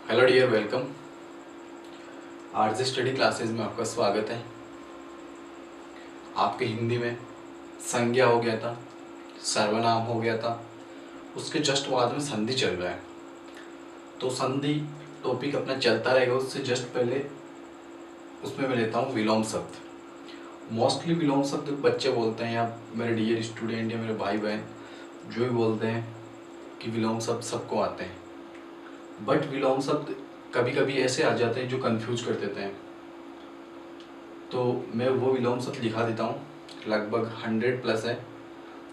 Hello dear, welcome. RJ study classes में आपका स्वागत है। आपके हिंदी में संज्ञा हो गया था, सर्वनाम हो गया था, उसके जस्ट बाद में संधि चल रहा है। तो संधि टॉपिक अपना चलता रहेगा। उससे जस्ट पहले उसमें मैं लेता हूँ विलोम शब्द। मोस्टली विलोम शब्द बच्चे बोलते हैं, या मेरे डियर स्टूडेंट या मेरे भाई बहन जो भी बोलते हैं कि विलोम शब्द सबको आते हैं, बट विलोम शब्द कभी कभी ऐसे आ जाते हैं जो कंफ्यूज कर देते हैं। तो मैं वो विलोम शब्द लिखा देता हूँ, लगभग 100+ है।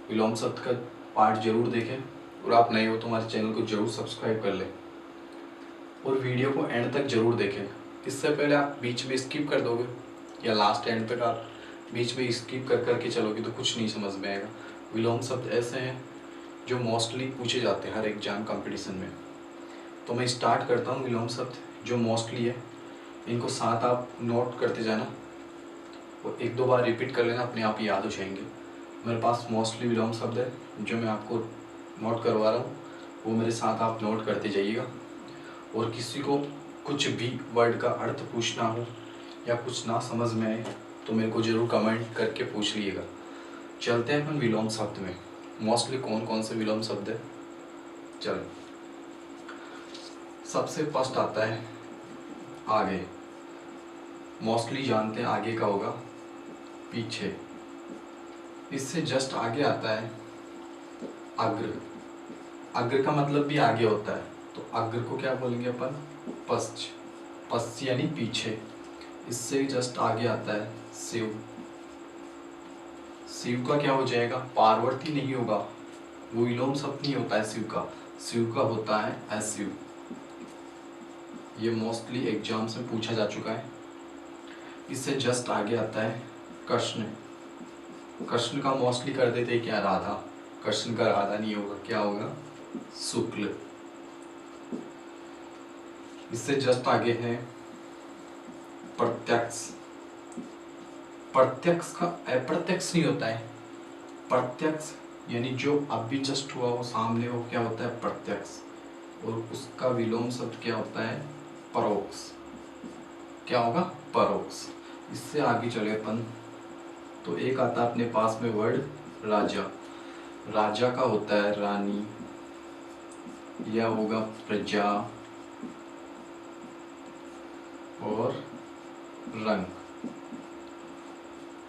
विलोम शब्द का पार्ट जरूर देखें, और आप नए हो तो हमारे चैनल को जरूर सब्सक्राइब कर लें और वीडियो को एंड तक जरूर देखें। इससे पहले आप बीच में स्किप कर दोगे या लास्ट एंड तक आप बीच में स्किप कर करके चलोगे तो कुछ नहीं समझ में आएगा। विलोम शब्द ऐसे हैं जो मोस्टली पूछे जाते हैं हर एग्जाम कंपटीशन में। तो मैं स्टार्ट करता हूँ। विलोम शब्द जो मोस्टली है, इनको साथ आप नोट करते जाना और 1-2 बार रिपीट कर लेना, अपने आप ही याद हो जाएंगे। मेरे पास मोस्टली विलोम शब्द है जो मैं आपको नोट करवा रहा हूँ, वो मेरे साथ आप नोट करते जाइएगा। और किसी को कुछ भी वर्ड का अर्थ पूछना हो या कुछ ना समझ में आए तो मेरे को ज़रूर कमेंट करके पूछ लीजिएगा। चलते हैं अपन विलोम शब्द में। मोस्टली कौन कौन से विलोम शब्द है, चलो। सबसे फर्स्ट आता है आगे। मोस्टली जानते हैं आगे का होगा पीछे। इससे जस्ट आगे आता है अग्र। अग्र का मतलब भी आगे होता है, तो अग्र को क्या बोलेंगे अपन? पश्च। पश्च यानी पीछे। इससे जस्ट आगे आता है शिव। शिव का क्या हो जाएगा? पार्वती नहीं होगा, वो विलोम शब्द नहीं होता है शिव का। शिव का होता है अशिव। ये मोस्टली एग्जाम्स में पूछा जा चुका है। इससे जस्ट आगे आता है कृष्ण। कृष्ण का मोस्टली कर देते क्या? राधा। कृष्ण का राधा नहीं होगा, क्या होगा? शुक्ल। इससे जस्ट आगे है प्रत्यक्ष। प्रत्यक्ष का अप्रत्यक्ष नहीं होता है, प्रत्यक्ष यानी जो अभी जस्ट हुआ वो सामने, वो क्या होता है? प्रत्यक्ष। और उसका विलोम शब्द क्या होता है? परोक्ष। क्या होगा? परोक्ष। इससे आगे चले अपन तो एक आता है अपने पास में वर्ड राजा। राजा का होता है रानी, यह होगा प्रजा और रंग।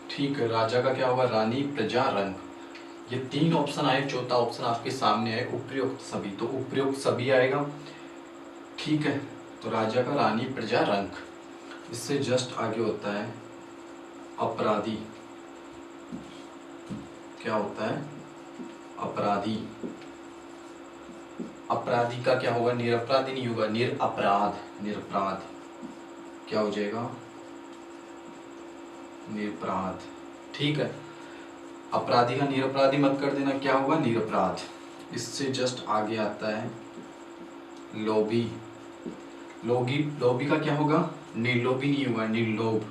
ठीक है, राजा का क्या होगा? रानी, प्रजा, रंग। ये 3 ऑप्शन आए, चौथा ऑप्शन आपके सामने है उपयुक्त सभी। तो उपयुक्त सभी आएगा, ठीक है। तो राजा का रानी, प्रजा, रंग। इससे जस्ट आगे होता है अपराधी। क्या होता है? अपराधी। अपराधी का क्या होगा? निरपराधी नहीं होगा, निरपराध। निरपराध क्या हो जाएगा? निरपराध। ठीक है, अपराधी का निरपराधी मत कर देना, क्या होगा? निरपराध। इससे जस्ट आगे आता है लोभी। लोभी। लोभी का क्या होगा? निर्लोभी नहीं होगा, निर्लोभ।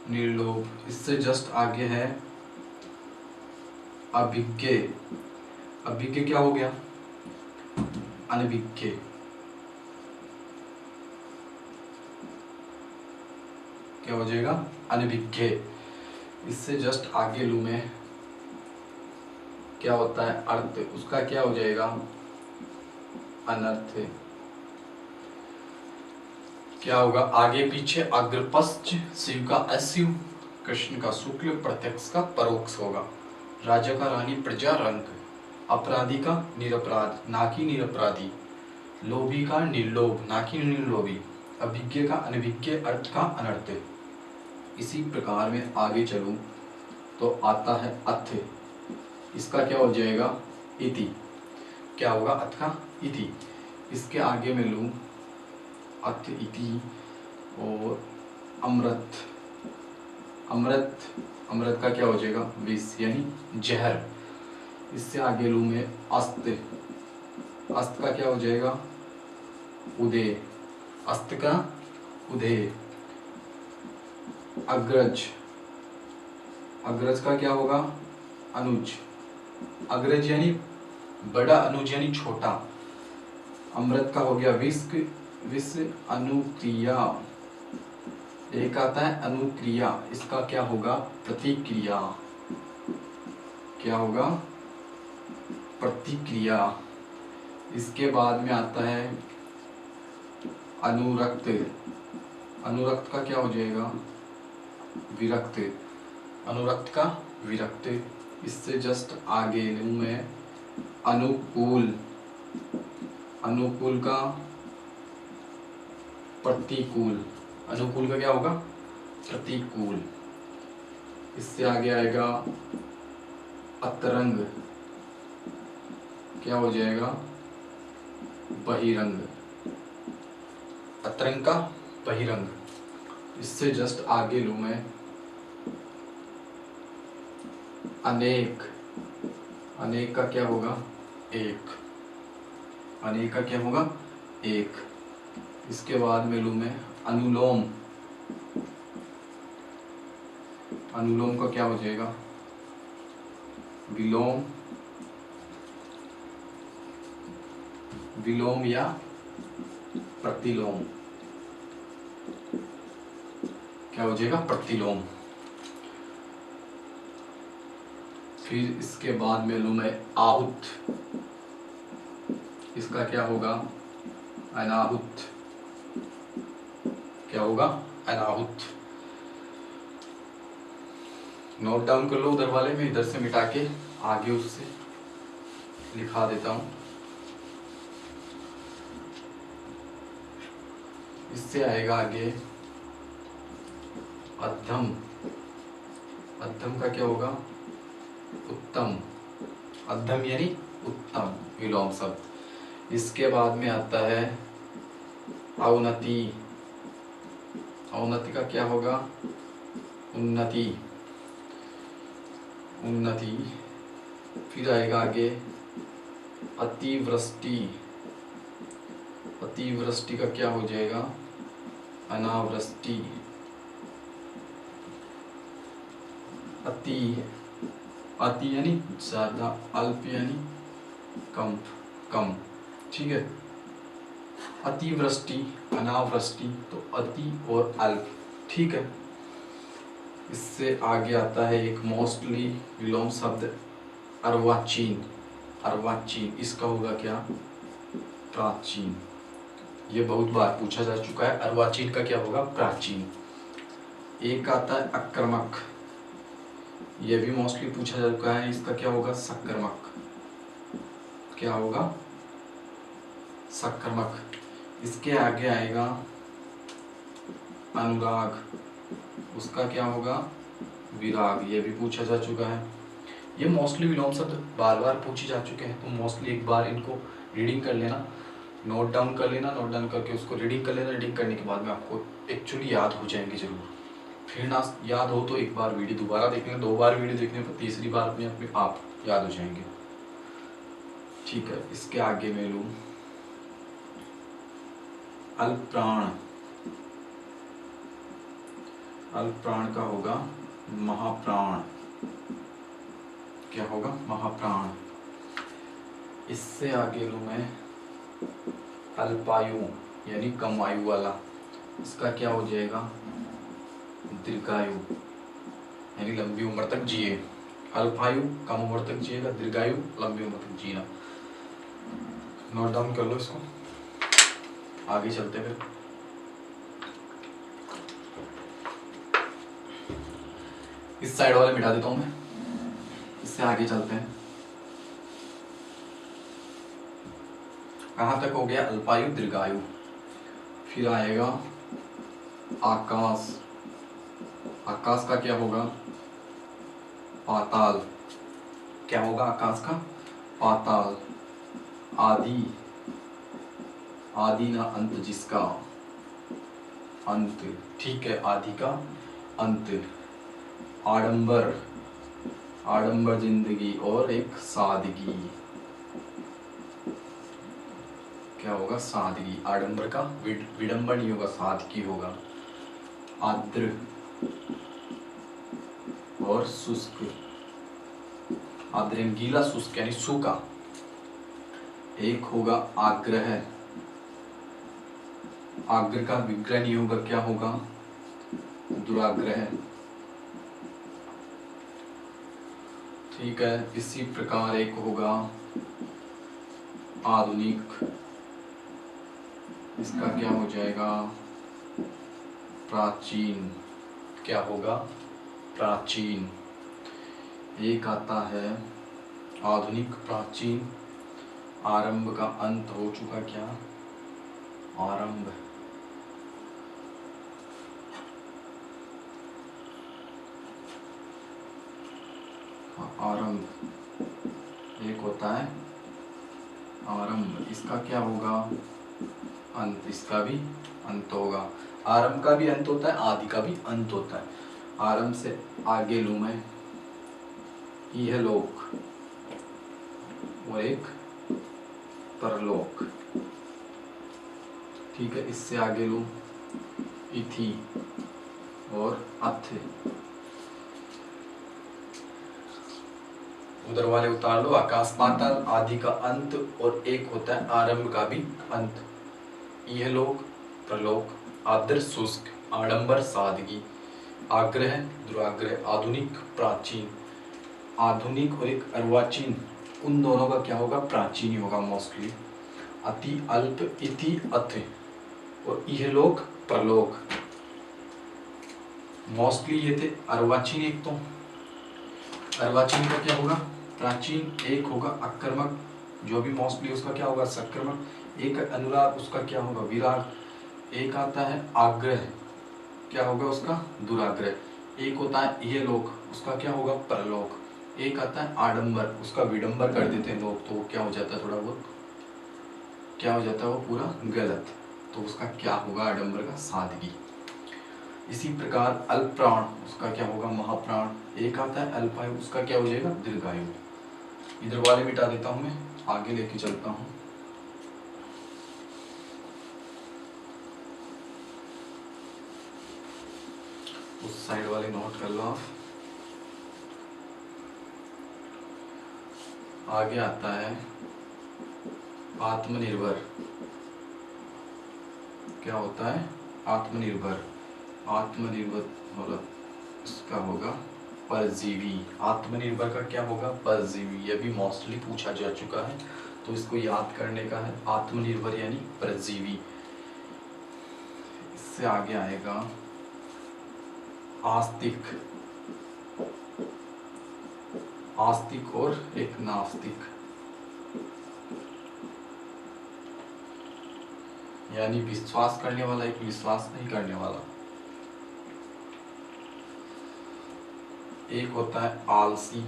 निर्लोभ। इससे जस्ट आगे है अभिज्ञ। अभिज्ञ क्या हो गया? अनभिज्ञ। क्या हो जाएगा? अनभिज्ञ। इससे जस्ट आगे लू में क्या होता है? अर्थ। उसका क्या हो जाएगा? अनर्थ। क्या होगा? आगे पीछे अग्र पश्च, शिव का अशिव, कृष्ण का शुक्ल, प्रत्यक्ष का परोक्ष होगा। राजा का रानी, प्रजा, रंग। अपराधी का निरपराध, ना कि निरपराधी। लोभी का निर्लोभ, ना कि निर्लोभी। अभिज्ञ का अनभिज्ञ, अर्थ का अनर्थ। इसी प्रकार में आगे चलूं तो आता है अथ। इसका क्या हो जाएगा? इति। क्या होगा? अथ का इति। इसके आगे में लूं अथ, इति और अमृत। अमृत। अमृत का क्या हो जाएगा? विष यानी जहर। इससे आगे लूं मैं अस्त। अस्त का क्या हो जाएगा? उदय। अस्त का उदय। अग्रज। अग्रज का क्या होगा? अनुज, अग्रज यानी बड़ा, अनुज यानी छोटा। अमृत का हो गया विस्क, विष अनुक्रिया। एक आता है अनुक्रिया, इसका क्या होगा प्रतिक्रिया। क्या होगा प्रतिक्रिया। इसके बाद में आता है अनुरक्त, अनुरक्त का क्या हो जाएगा विरक्त, अनुरक्त का विरक्त। इससे जस्ट आगे लूँ मैं अनुकूल, अनुकूल का प्रतिकूल, अनुकूल का क्या होगा प्रतिकूल। इससे आगे आएगा अतरंग, क्या हो जाएगा बहिरंग, अतरंग का बहिरंग। इससे जस्ट आगे लूँ मैं अनेक, अनेक का क्या होगा एक, अनेक का क्या होगा एक। इसके बाद में लूँ मैं अनुलोम, अनुलोम का क्या हो जाएगा विलोम, विलोम या प्रतिलोम, क्या हो जाएगा प्रतिलोम। फिर इसके बाद में लूँ मैं आहुत, इसका क्या होगा अनाहुत, क्या होगा अनाहुत। नोट डाउन कर लो उधर वाले में, इधर से मिटा के आगे उससे लिखा देता हूँ। इससे आएगा आगे अध्यम, अध्यम का क्या होगा उत्तम, अध्यम यानी उत्तम विलोम शब्द। इसके बाद में आता है अवनति, अवनति का क्या होगा उन्नति, उन्नति। फिर आएगा आगे अतिवृष्टि, अतिवृष्टि का क्या हो जाएगा अनावृष्टि। अति, अति यानी ज्यादा, अल्प यानी कम, कम, ठीक है। अतिवृष्टि अनावृष्टि, तो अति और अल्प, ठीक है। इससे आगे आता है एक मोस्टली विलोम शब्द अर्वाचीन, अर्वाचीन। इसका होगा क्या प्राचीन, ये बहुत बार पूछा जा चुका है। अर्वाचीन का क्या होगा प्राचीन। एक आता है अक्रमक, ये भी मोस्टली पूछा जा चुका है। इसका क्या होगा सक्कर्मक, क्या होगा सक्कर्मक। इसके आगे आएगा अनुराग, उसका क्या होगा विराग, ये भी पूछा जा चुका है। ये मोस्टली विलोम शब्द बार बार पूछे जा चुके हैं, तो मोस्टली एक बार इनको रीडिंग कर लेना, नोट डाउन कर लेना, नोट डाउन करके उसको रीडिंग कर लेना। रीडिंग करने के बाद में आपको एक्चुअली याद हो जाएंगे जरूर। फिर ना याद हो तो एक बार वीडियो दोबारा देखने, दो बार वीडियो देखने पर तीसरी बार अपने अपने आप याद हो जाएंगे, ठीक है। इसके आगे मैं लूँ अल्पप्राण, अल्पप्राण का होगा महाप्राण, क्या होगा महाप्राण। इससे आगे लूँ मैं अल्पायु यानी कम आयु वाला, इसका क्या हो जाएगा दीर्घायु यानी लंबी उम्र तक जिए। अल्पायु कम उम्र तक जिएगा, दीर्घायु लंबी उम्र तक जीना। नोट डाउन कर लो इसको, आगे चलते फिर। इस साइड वाले मिटा देता हूं मैं, इससे आगे चलते हैं। कहाँ तक हो गया अल्पायु दीर्घायु। फिर आएगा आकाश, आकाश का क्या होगा पाताल, क्या होगा आकाश का पाताल। आदि, आदि ना अंत जिसका अंत, ठीक है आदि का अंत। आडंबर, आडंबर जिंदगी और एक सादगी, क्या होगा सादगी। आडंबर का विडंबर नहीं होगा, सादगी होगा। आर्द्र और शुष्क, आर्द्र गीला शुष्क यानी सूखा। एक होगा आग्रह, आग्रह का विग्रह नहीं होगा, क्या होगा? दुराग्रह। ठीक है, इसी प्रकार एक होगा आधुनिक, इसका क्या हो जाएगा? प्राचीन। क्या होगा? प्राचीन। एक आता है आधुनिक, प्राचीन, आरंभ का अंत हो चुका, क्या? आरंभ। आरंभ एक होता है आरंभ, इसका क्या होगा? अंत। इसका भी अंत होगा। आरंभ का भी अंत होता है, आदि का भी अंत होता है। आरंभ से आगे लूं मैं इहलोक और एक परलोक। ठीक है, इससे आगे लूं इथि और अथ। उधर वाले उतार लो, आकाश पाताल, आदि का अंत, और एक होता है आरंभ का भी अंत। यह लोक, प्रलोक, आदर शुष्क, आडंबर सादगी, आग्रह दुराग्रह, आधुनिक प्राचीन। आधुनिक और एक अर्वाचीन, उन दोनों का क्या होगा? प्राचीन ही होगा मोस्टली। अति अल्प इति अथ और यह लोक प्रलोक, मोस्टली ये थे अर्वाचीन। एक तो अर्वाचीन का क्या होगा? प्राचीन। एक होगा आक्रमक, जो भी मोस्टली उसका क्या होगा? सक्रमक। एक अनुराग, उसका क्या होगा? विराग। एक आता है आग्रह, क्या होगा उसका? दुराग्रह। एक होता है ये लोक, उसका क्या होगा? परलोक। एक आता है आडंबर, उसका विडंबर कर देते हैं लोग, तो वो क्या हो जाता है? थोड़ा बहुत क्या हो जाता है? वो पूरा गलत। तो उसका क्या होगा? आडंबर का सादगी। इसी प्रकार अल्प प्राण, उसका क्या होगा? महाप्राण। एक आता है अल्पायु, उसका क्या हो जाएगा? दीर्घायु। इधर वाले मिटा देता हूं मैं, आगे लेके चलता हूं। उस साइड वाले नोट कर लो आप। आगे आता है आत्मनिर्भर। क्या होता है? आत्मनिर्भर। आत्मनिर्भर मतलब इसका होगा परजीवी। आत्मनिर्भर का क्या होगा? परजीवी। यह भी मोस्टली पूछा जा चुका है, तो इसको याद करने का है। आत्मनिर्भर यानी परजीवी। इससे आगे आएगा आस्तिक। आस्तिक और एक नास्तिक, यानी विश्वास करने वाला, एक विश्वास नहीं करने वाला। एक होता है आलसी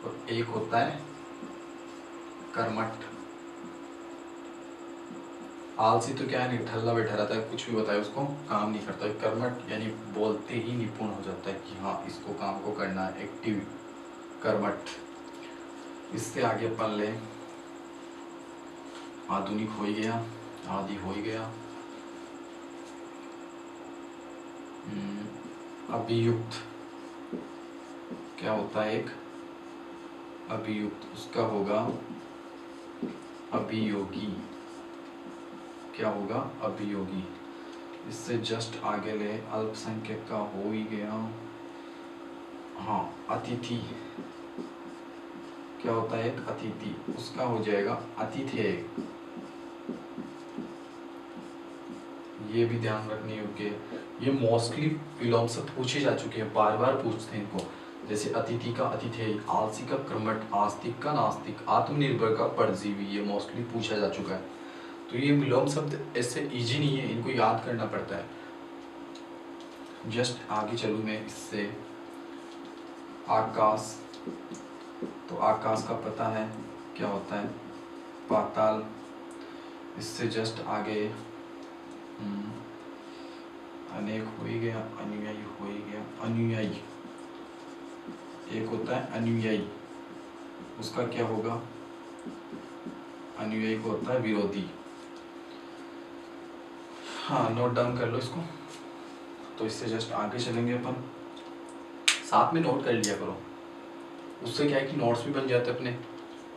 और एक होता है कर्मठ। आलसी तो क्या है? निठल्ला बैठा रहता है, कुछ भी बताए उसको काम नहीं करता है। कर्मठ यानी बोलते ही निपुण हो जाता है कि हाँ इसको काम को करना है, एक्टिव, कर्मठ। इससे आगे अपन ले आधुनिक हो ही गया, आदि हो ही गया। अभियुक्त, क्या होता है? एक अभियुक्त, उसका होगा अभियोगी। क्या होगा? अभियोगी। इससे जस्ट आगे ले अल्पसंख्यक का हो ही गया। हाँ, अतिथि, क्या होता है? एक अतिथि, उसका हो जाएगा अतिथेय। ये भी ध्यान रखने योग्य। ये मोस्टली विलोम शब्द पूछे जा चुके हैं, बार बार पूछते हैं इनको। जैसे अतिथि का अतिथेय, आलसी का कर्मठ, आस्तिक का नास्तिक, आत्मनिर्भर का परजीवी, ये मोस्टली पूछा जा चुका है। तो ये विलोम शब्द ऐसे इजी नहीं है, इनको याद करना पड़ता है। जस्ट आगे चलूँ मैं इससे, आकाश। तो आकाश का पता है क्या होता है? पाताल। इससे जस्ट आगे अनेक हो ही गया, अनुयायी हो ही गया। अनुयायी, एक होता है अनुयायी, उसका क्या होगा? अनुयायी को होता है विरोधी। हाँ, नोट डाउन कर लो इसको। तो इससे जस्ट आगे चलेंगे अपन, साथ में नोट कर लिया करो। उससे क्या है कि नोट्स भी बन जाते हैं अपने,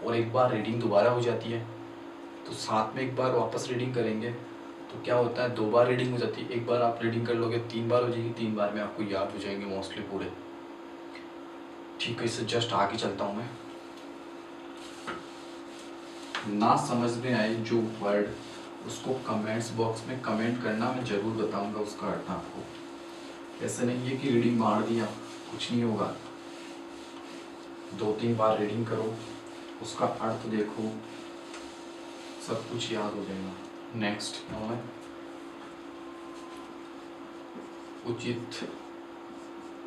और एक बार रीडिंग दोबारा हो जाती है। तो साथ में एक बार वापस रीडिंग करेंगे तो क्या होता है, 2 बार रीडिंग हो जाती है। एक बार आप रीडिंग कर लोगे 3 बार हो जाएगी, 3 बार में आपको याद हो जाएंगे मोस्टली पूरे। ठीक है, इससे जस्ट आगे चलता हूँ मैं। ना समझ में आए जो वर्ड, उसको कमेंट्स बॉक्स में कमेंट करना, मैं ज़रूर बताऊंगा उसका अर्थ आपको। ऐसा नहीं है कि रीडिंग मार दिया कुछ नहीं होगा, 2-3 बार रीडिंग करो, उसका अर्थ देखो, सब कुछ याद हो जाएगा। नेक्स्ट है उचित।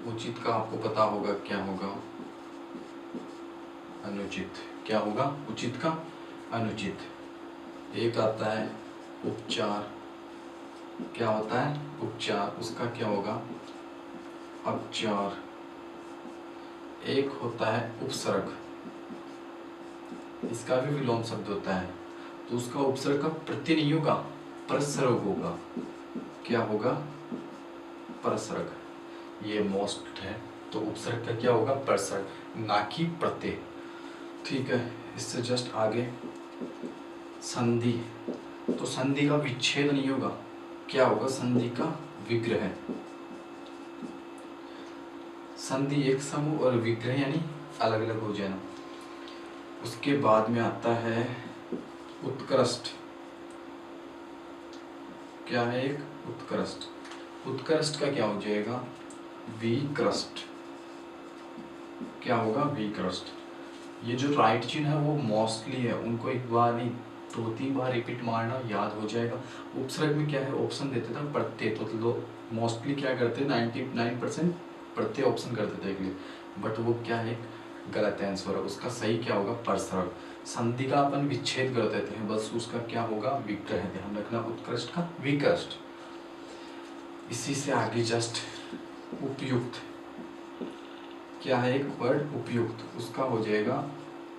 उचित का आपको पता होगा क्या होगा, अनुचित। क्या होगा, उचित का अनुचित। एक आता है उपचार, क्या होता है उपचार, उसका क्या होगा अपचार। एक होता है उपसर्ग, इसका भी विलोम शब्द होता है, तो उसका उपसर्ग का प्रत्यय नहीं होगा, परसर्ग होगा। क्या होगा, परसर्ग। ये मोस्ट है, तो उपसर्ग का क्या होगा, परसर्ग, ना कि प्रत्यय। ठीक है, इससे जस्ट आगे संधि। तो संधि का विच्छेद नहीं होगा, क्या होगा, संधि का विग्रह। संधि एक समूह और विग्रह यानी अलग अलग हो जाना। उसके बाद में आता है उत्कृष्ट। क्या है, एक उत्कृष्ट। उत्कृष्ट का क्या हो जाएगा, विकृष्ट। क्या होगा, विकृष्ट। ये जो राइट चिन्ह है वो मोस्टली है, उनको एक बार नहीं 2-3 बार रिपीट मारना, याद हो जाएगा। उपसर्ग में क्या है, ऑप्शन देते थे प्रत्यय, तो लोग मोस्टली क्या करते हैं, 99% प्रत्यय ऑप्शन कर देते हैं, बट वो क्या है, गलत आंसर है। उसका सही क्या होगा, परसर्ग। संधि का अपन विच्छेद कर देते हैं, बस उसका क्या होगा, विग्रह। ध्यान रखना, उत्कृष्ट का विकृष्ट। इसी से आगे जस्ट उपयुक्त। क्या है, एक वर्ड उपयुक्त, उसका हो जाएगा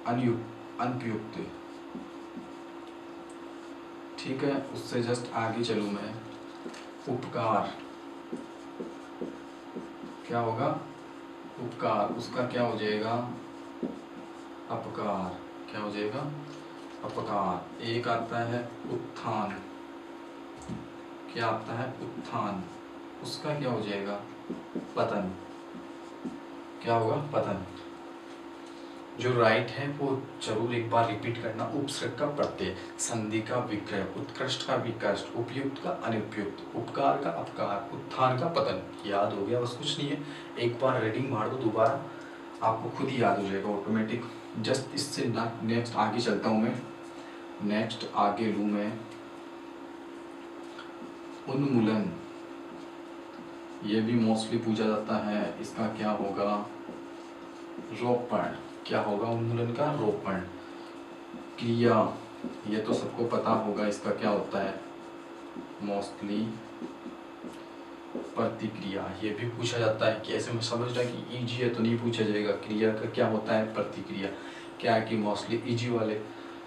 अनुपयुक्त। ठीक है, उससे जस्ट आगे चलूँ मैं, उपकार। क्या होगा, उपकार, उसका क्या हो जाएगा, अपकार। क्या हो जाएगा, अपकार। एक आता है उत्थान। क्या आता है, उत्थान, उसका क्या हो जाएगा, पतन। क्या होगा, पतन। जो राइट है वो जरूर एक बार रिपीट करना। उपसर्ग का प्रत्यय, संधि का विग्रह, उत्कृष्ट का विकृष्ट, उपयुक्त का अनुपयुक्त, उपकार का अपकार, उत्थान का पतन। याद हो गया, बस कुछ नहीं है, एक बार रीडिंग मार दो, दोबारा आपको खुद ही याद हो जाएगा ऑटोमेटिक। जस्ट इससे नेक्स्ट आगे चलता हूँ मैं। नेक्स्ट आगे लूँ मैं उन्मूलन। ये भी मोस्टली पूछा जाता है, इसका क्या होगा, रोपण। क्या होगा, उन्मूलन का रोपण। क्रिया, ये तो सबको पता होगा, इसका क्या होता है, मोस्टली प्रतिक्रिया। ये भी पूछा जाता है कि ऐसे में समझ रहा है कि इजी है तो नहीं पूछा जाएगा। क्रिया का क्या होता है, प्रतिक्रिया। क्या है कि मोस्टली इजी वाले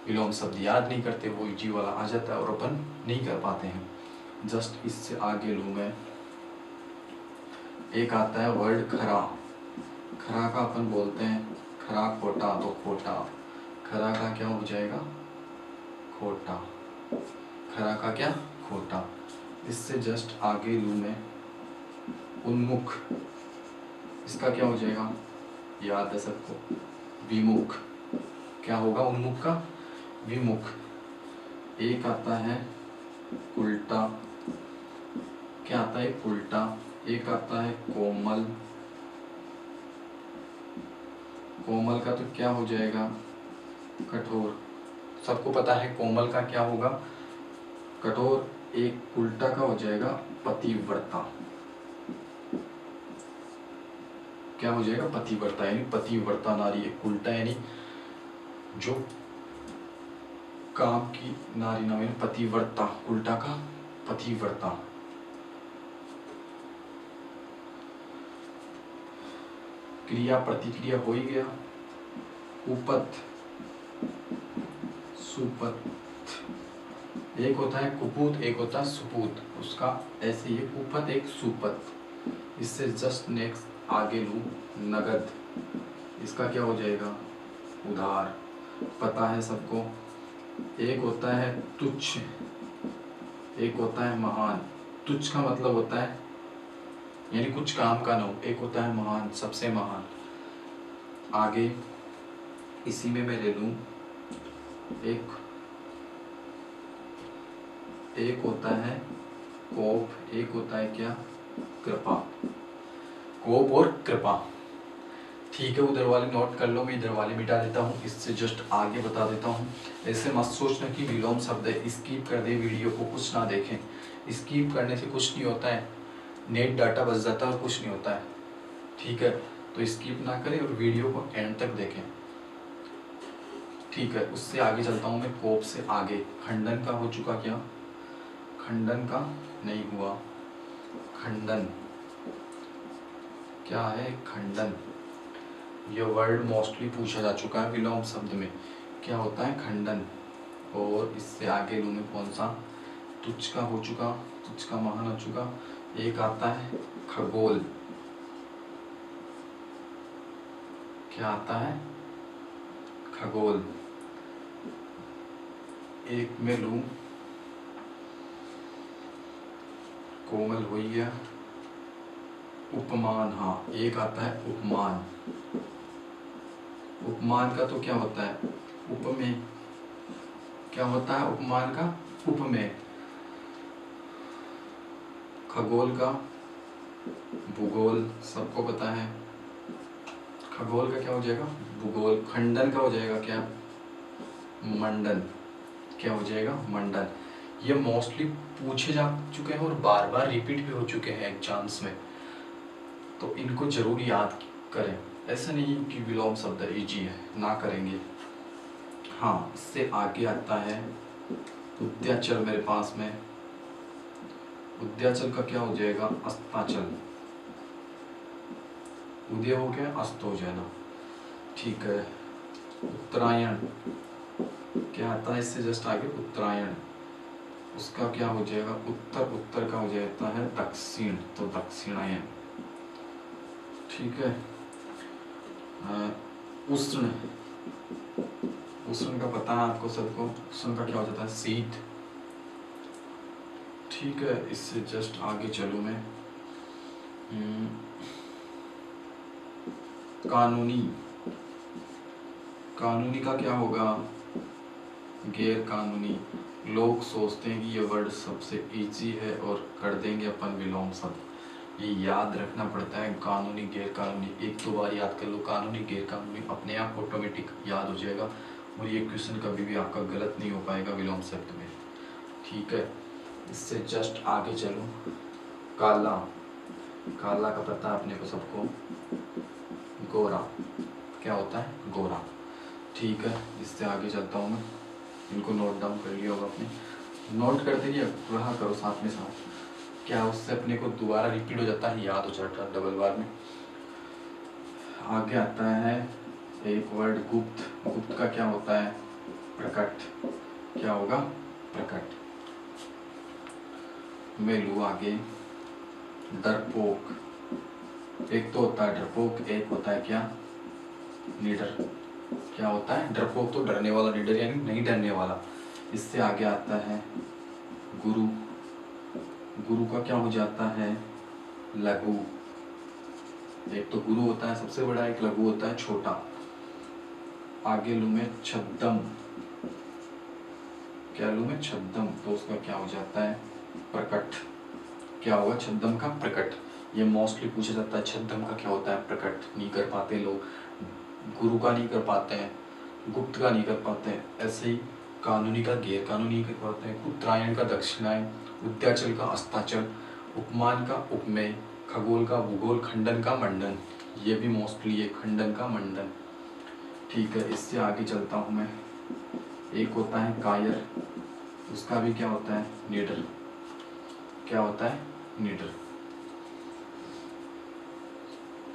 विलोम शब्द याद नहीं करते, वो इजी वाला आ जाता है और अपन नहीं कर पाते हैं। जस्ट इससे आगे लूँ मैं, एक आता है वर्ड खरा। खरा का अपन बोलते हैं खरा खोटा, तो खोटा। खरा का क्या हो जाएगा, खोटा। खरा का क्या, खोटा। इससे जस्ट आगे लूँ मैं उन्मुख। इसका क्या हो जाएगा, याद है सबको, विमुख। क्या होगा, उन्मुख का विमुख। एक आता है उल्टा। क्या आता है, उल्टा। एक आता है कोमल। कोमल का तो क्या हो जाएगा, कठोर। सबको पता है कोमल का क्या होगा, कठोर। एक उल्टा का हो जाएगा पतिव्रता। क्या हो जाएगा, पतिव्रता, यानी पतिव्रता नारी। एक उल्टा यानी जो काम की नारी नाम, पतिव्रता। उल्टा का पतिव्रता। क्रिया प्रतिक्रिया हो ही गया। उपत, सुपत। एक होता है कुपूत, एक होता है सुपूत। उसका ऐसे ही उपत, एक सुपत। इससे जस्ट नेक्स्ट आगे लूँ नगद। इसका क्या हो जाएगा, उधार। पता है सबको। एक होता है तुच्छ, एक होता है महान। तुच्छ का मतलब होता है यानी कुछ काम का ना हो। एक होता है महान, सबसे महान। आगे इसी में मैं ले लूं एक होता है कोप, एक होता है क्या, कृपा। कोप और कृपा। ठीक है, उधर वाले नोट कर लो, मैं इधर वाले मिटा देता हूँ, इससे जस्ट आगे बता देता हूँ। ऐसे मत सोचना कि विलोम शब्द है, स्किप कर दे वीडियो को, कुछ ना देखें। स्किप करने से कुछ नहीं होता है, नेट डाटा बच जाता है और कुछ नहीं होता है। ठीक है, तो स्किप ना करें और वीडियो को एंड तक देखें। ठीक है, उससे आगे चलता हूँ मैं। कोप से आगे खंडन का हो चुका क्या, खंडन का नहीं हुआ। खंडन क्या है, खंडन। ये वर्ड मोस्टली पूछा जा चुका है विलोम शब्द में, क्या होता है, खंडन। और इससे आगे लूँ मैं कौन सा, तुच्छ का हो चुका, तुच्छ का महान हो चुका। एक आता है खगोल, क्या आता है, खगोल। एक में लूँ कोमल हो गया, उपमान। हाँ, एक आता है उपमान। उपमान का तो क्या होता है, उपमेय। क्या होता है उपमान का, उपमेय। खगोल का भूगोल, सबको पता है। खगोल का क्या हो जाएगा, भूगोल। खंडन का हो जाएगा क्या, मंडन। क्या हो जाएगा, मंडन। ये मोस्टली पूछे जा चुके हैं और बार बार रिपीट भी हो चुके हैं एग्जाम्स में, तो इनको जरूर याद करें। ऐसा नहीं कि विलोम शब्द इजी है, ना करेंगे। हाँ, इससे आगे आता है उद्याचल मेरे पास में। उद्याचल का क्या हो जाएगा, अस्ताचल। उदय हो गया, अस्त हो जाना। ठीक है, उत्तरायण क्या आता है, इससे जस्ट आगे उत्तरायण। उसका क्या हो जाएगा, उत्तर। उत्तर का हो जाता है दक्षिण, तो दक्षिणायन। ठीक है, उष्ण। उष्ण का पता है आपको सबको, उष्ण का क्या हो जाता है, शीत। ठीक है, इससे जस्ट आगे चलूँ मैं। कानूनी। कानूनी का क्या होगा, गैर कानूनी। लोग सोचते हैं कि ये वर्ड सबसे इजी है और कर देंगे अपन विलोम शब्द। ये याद रखना पड़ता है, कानूनी गैर कानूनी। एक दो बार याद कर लो, कानूनी गैर कानूनी, अपने आप ऑटोमेटिक याद हो जाएगा और ये क्वेश्चन कभी भी आपका गलत नहीं हो पाएगा विलोम शब्द में। ठीक है, इससे जस्ट आगे चलूँ। काला। काला का पता है अपने को सबको, गोरा। क्या होता है, गोरा। ठीक है, इससे आगे चलता हूँ मैं। इनको नोट डाउन कर लिया होगा आपने, नोट करते रहिए, रहा करो साथ में साथ। क्या उससे अपने को दोबारा रिपीट हो जाता है, याद हो जाता है डबल बार में। आगे आता है एक वर्ड गुप्त। गुप्त का क्या होता है, प्रकट। क्या होगा, प्रकट। मैं लूँ आगे डरपोक। एक तो होता है डरपोक, एक होता है क्या, निडर। क्या होता है, डरपोक तो डरने वाला, निडर यानी नहीं डरने वाला। इससे आगे आता है गुरु। गुरु का क्या हो जाता है, लघु। एक तो गुरु होता है सबसे बड़ा, एक लघु होता है छोटा। आगे लूँ मैं छद्म। क्या लूँ मैं, छद्म, तो उसका क्या हो जाता है, प्रकट। क्या होगा, छद्म का प्रकट। ये मोस्टली पूछा जाता है, छद्म का क्या होता है, प्रकट। नहीं कर पाते लोग, गुरु का नहीं कर पाते हैं, गुप्त का नहीं कर पाते हैं, ऐसे ही कानूनी का गैर कानूनी कर पाते हैं। उत्तरायण का दक्षिणायन, उद्याचल का अस्ताचल, उपमान का उपमेय, खगोल का भूगोल, खंडन का मंडन। ये भी मोस्टली है, खंडन का मंडन। ठीक है, इससे आगे चलता हूँ मैं। एक होता है कायर, उसका भी क्या होता है, निडर। क्या होता है, निडर।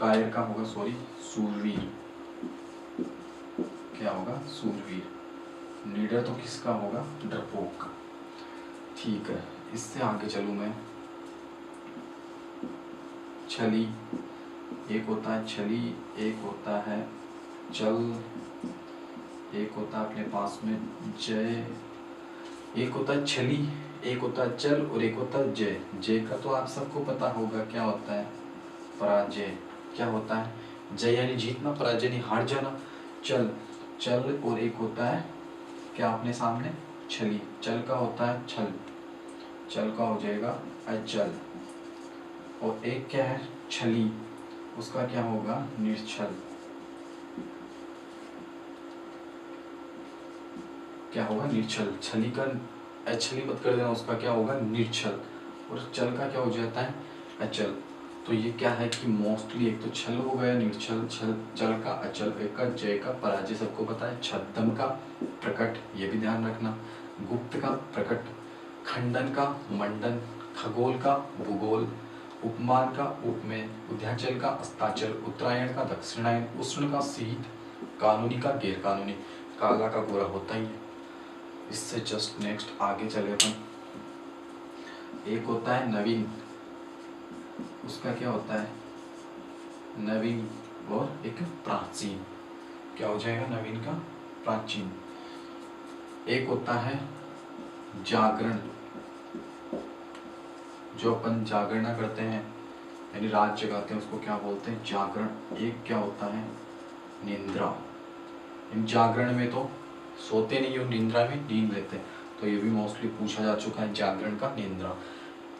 कायर का होगा, सॉरी, सूरवीर। क्या होगा, सूरवीर। निडर तो किसका होगा, डरपोक का। ठीक है, इससे आगे चलूँ मैं। छली। एक होता है छली, एक होता है चल, एक होता है अपने पास में जय, एक होता है छली, एक होता है चल और एक होता है जय। जय का तो आप सबको पता होगा क्या होता है, पराजय। क्या होता है, जय यानी जीतना, पराजय यानी हार जाना। चल, चल और एक होता है क्या अपने सामने, छली। चल का होता है छल, चल का हो जाएगा अचल। और एक क्या है छली, उसका क्या होगा, निर्छल। क्या होगा, निर्छल। छली का अछली मत कर देना, उसका क्या होगा, निर्छल। और चल का क्या हो जाता है, अचल। तो ये क्या है कि मोस्टली एक तो छल हो गया, निर्छल, छल, चल का, अचल, एक का, जय का, पराजय सबको पता है। छद्म का प्रकट, ये भी ध्यान रखना। गुप्त का प्रकट, खंडन का मंडन, खगोल का भूगोल, उपमान का उपमेय, उद्याचल का अस्ताचल, उत्तरायण का दक्षिणायन, उष्ण का शीत, कानूनी का गैर कानूनी। काला का गोरा होता ही है। इससे जस्ट नेक्स्ट आगे चले अपन, एक होता है नवीन, उसका क्या होता है, नवीन। और एक प्राचीन, क्या हो जाएगा, नवीन का प्राचीन। एक होता है जागरण, जो अपन जागरणा करते हैं यानी रात जगाते हैं, उसको क्या बोलते हैं, जागरण। एक क्या होता है, निंद्रा। इन जागरण में तो सोते नहीं हो, निंद्रा में नींद लेते हैं। तो ये भी मोस्टली पूछा जा चुका है, जागरण का, निंद्रा।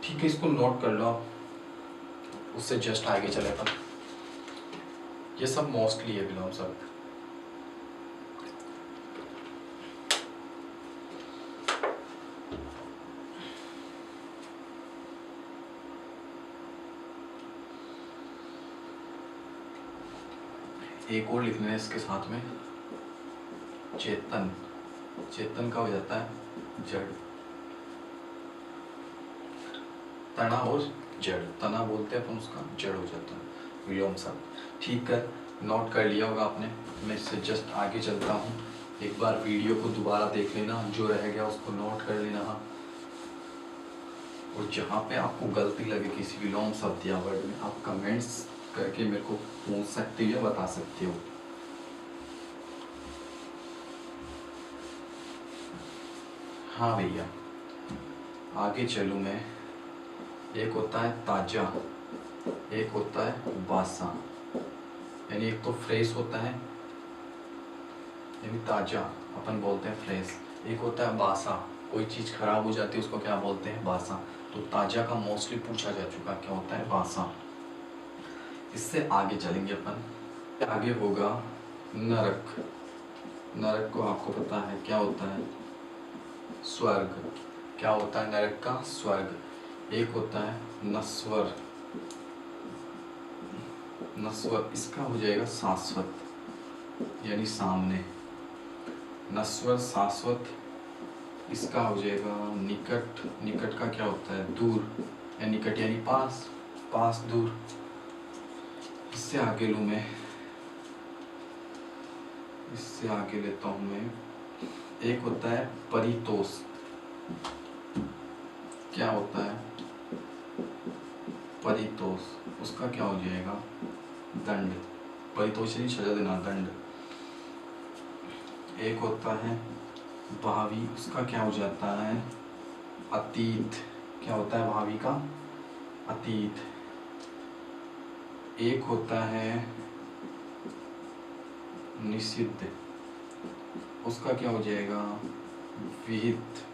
ठीक है, इसको नोट कर लो आप, उससे जस्ट आगे चले अपन। ये सब मोस्टली है बिलोंग सब। एक और लिखना है इसके साथ में, चेतन। चेतन का हो जाता है जड़। तना और जड़, तना बोलते हैं अपन, उसका जड़ हो जाता है, विलोम शब्द। ठीक है, नोट कर लिया होगा आपने। मैं इससे जस्ट आगे चलता हूँ। एक बार वीडियो को दोबारा देख लेना, जो रह गया उसको नोट कर लेना। और जहाँ पे आपको गलती लगे किसी विलोम शब्द या वर्ड में, आप कमेंट्स करके मेरे को पूछ सकते हो या बता सकते हो। हाँ भैया, आगे चलूँ मैं। एक होता है ताजा, एक होता है बासा। यानी एक तो फ्रेश होता है यानी ताजा, अपन बोलते हैं फ्रेश। एक होता है बासा, कोई चीज़ खराब हो जाती है उसको क्या बोलते हैं, बासा। तो ताजा का मोस्टली पूछा जा चुका, क्या होता है, बासा। इससे आगे चलेंगे अपन। आगे होगा नरक। नरक को आपको पता है क्या होता है, स्वर्ग। क्या होता है नरक का, स्वर्ग। एक होता है नस्वर, नस्वर, इसका हो जाएगा शाश्वत यानी सामने। नस्वर, शाश्वत, इसका हो जाएगा निकट। निकट का क्या होता है, दूर, या निकट यानी पास, पास, दूर। इससे आगे लूँ मैं, इससे आगे लेता हूँ मैं। एक होता है परितोष। क्या होता है, परितोष, उसका क्या हो जाएगा, दंड। परितोष यानी सजा देना, दंड। एक होता है भावी, उसका क्या हो जाता है, अतीत। क्या होता है भावी का, अतीत। एक होता है निषिद्ध, उसका क्या हो जाएगा, विहित।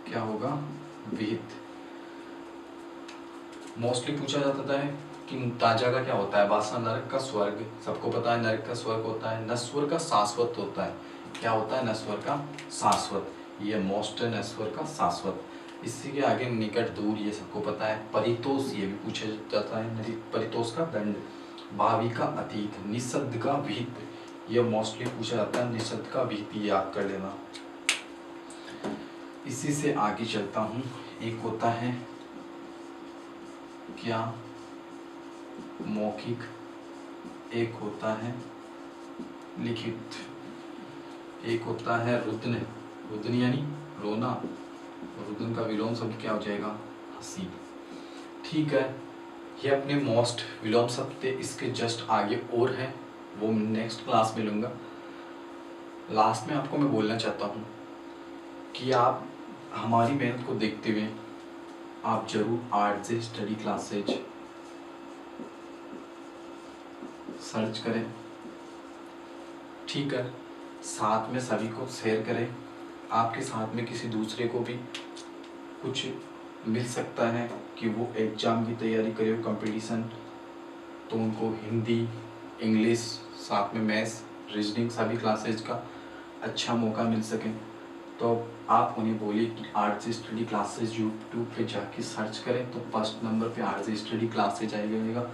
क्या होगा, विहित। मोस्टली पूछा जाता है कि ताजा का क्या होता है, बासा। नरक का स्वर्ग, सबको पता है नरक का स्वर्ग होता है। नस्वर का शाश्वत होता है। क्या होता है, नस्वर का शाश्वत। ये मोस्ट है, नस्वर का शाश्वत। इसी के आगे निकट, दूर, ये सबको पता है। परितोष, ये भी पूछा जाता है, परितोष का दंड। भावी का अतीत, निषद्ध का विहित, ये मोस्टली पूछा जाता है, निषद्ध का विहित, याद कर लेना। इसी से आगे चलता हूँ। एक होता है क्या, मौखिक। एक होता है लिखित। एक होता है रुदन। रुदन यानी रोना। रुदन का विलोम शब्द क्या हो जाएगा, हंसी। ठीक है, ये अपने मोस्ट विलोम शब्द थे। इसके जस्ट आगे और हैं, वो नेक्स्ट क्लास में लूँगा। लास्ट में आपको मैं बोलना चाहता हूँ कि आप हमारी मेहनत को देखते हुए आप ज़रूर आरजे स्टडी क्लासेज सर्च करें, ठीक है। साथ में सभी को शेयर करें। आपके साथ में किसी दूसरे को भी कुछ मिल सकता है कि वो एग्ज़ाम की तैयारी करे, कंपटीशन, तो उनको हिंदी, इंग्लिश, साथ में मैथ्स, रीजनिंग सभी क्लासेज का अच्छा मौका मिल सके। तो आप उन्हें बोलिए कि आरजे स्टडी क्लासेज यूट्यूब पे जाके सर्च करें, तो फर्स्ट नंबर पे आरजे स्टडी क्लासेज आएगा।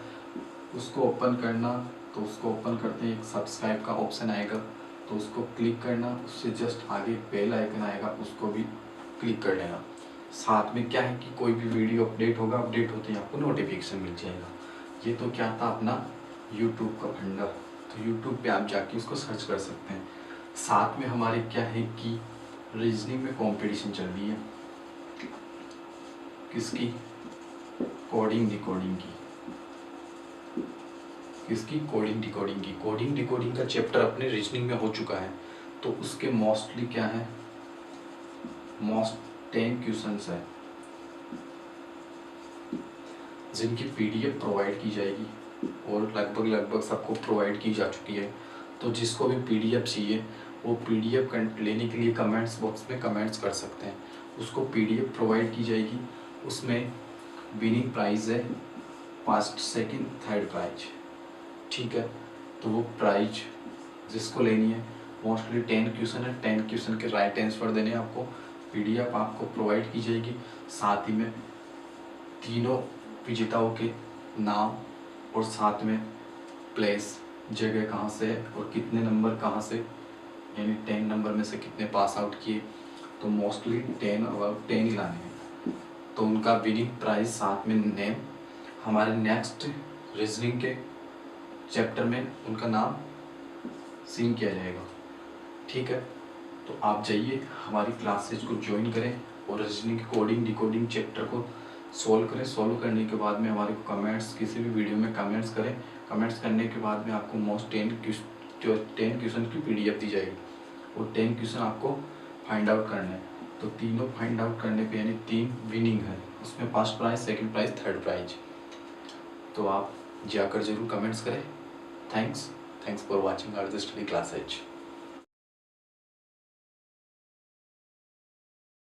उसको ओपन करना, तो उसको ओपन करते ही एक सब्सक्राइब का ऑप्शन आएगा, तो उसको क्लिक करना। उससे जस्ट आगे बेल आइकन आएगा, उसको भी क्लिक कर लेना। साथ में क्या है कि कोई भी वीडियो अपडेट होगा, अपडेट होते ही आपको नोटिफिकेशन मिल जाएगा। ये तो क्या था अपना यूट्यूब का फंडा, तो यूट्यूब पे आप जाके उसको सर्च कर सकते हैं। साथ में हमारे क्या है कि रीजनिंग में कंपटीशन चल रही है, किसकी? कोडिंग डिकोडिंग की। किसकी? कोडिंग डिकोडिंग की। कोडिंग डिकोडिंग का चैप्टर अपने रीजनिंग में हो चुका है, तो उसके मोस्टली क्या है, मोस्ट 10 क्वेश्चंस है जिनकी पीडीएफ प्रोवाइड की जाएगी, और लगभग सबको प्रोवाइड की जा चुकी है। तो जिसको भी पीडीएफ चाहिए वो पीडीएफ लेने के लिए कमेंट्स बॉक्स में कमेंट्स कर सकते हैं, उसको पीडीएफ प्रोवाइड की जाएगी। उसमें विनिंग प्राइज़ है फर्स्ट, सेकंड, थर्ड प्राइज, ठीक है। तो वो प्राइज जिसको लेनी है, मोस्टली 10 क्वेश्चन है, 10 क्वेश्चन के राइट आंसर देने आपको, पीडीएफ आपको प्रोवाइड की जाएगी। साथ ही में तीनों विजेताओं के नाम और साथ में प्लेस, जगह कहाँ से है और कितने नंबर कहाँ से, यानी 10 नंबर में से कितने पास आउट किए, तो मोस्टली 10 अबाउट 10 ही लाने हैं। तो उनका विनिंग प्राइज साथ में नेम, हमारे नेक्स्ट रीजनिंग के चैप्टर में उनका नाम सीन किया जाएगा, ठीक है। तो आप जाइए हमारी क्लासेज को ज्वाइन करें और रीजनिंग कोडिंग डिकोडिंग चैप्टर को सॉल्व करें। सॉल्व करने के बाद में हमारे को कमेंट्स, किसी भी वीडियो में कमेंट्स करें। कमेंट्स करने के बाद में आपको मोस्ट 10 क्वेश्चन की पीडीएफ दी जाएगी, और 10 क्वेश्चन आपको फाइंड आउट करने हैं। तो तीनों फाइंड आउट करने पे यानी 3 विनिंग है, उसमें first prize, second prize, third prize. तो आप जाकर ज़रूर कमेंट्स करें। Thanks for watching our study classes.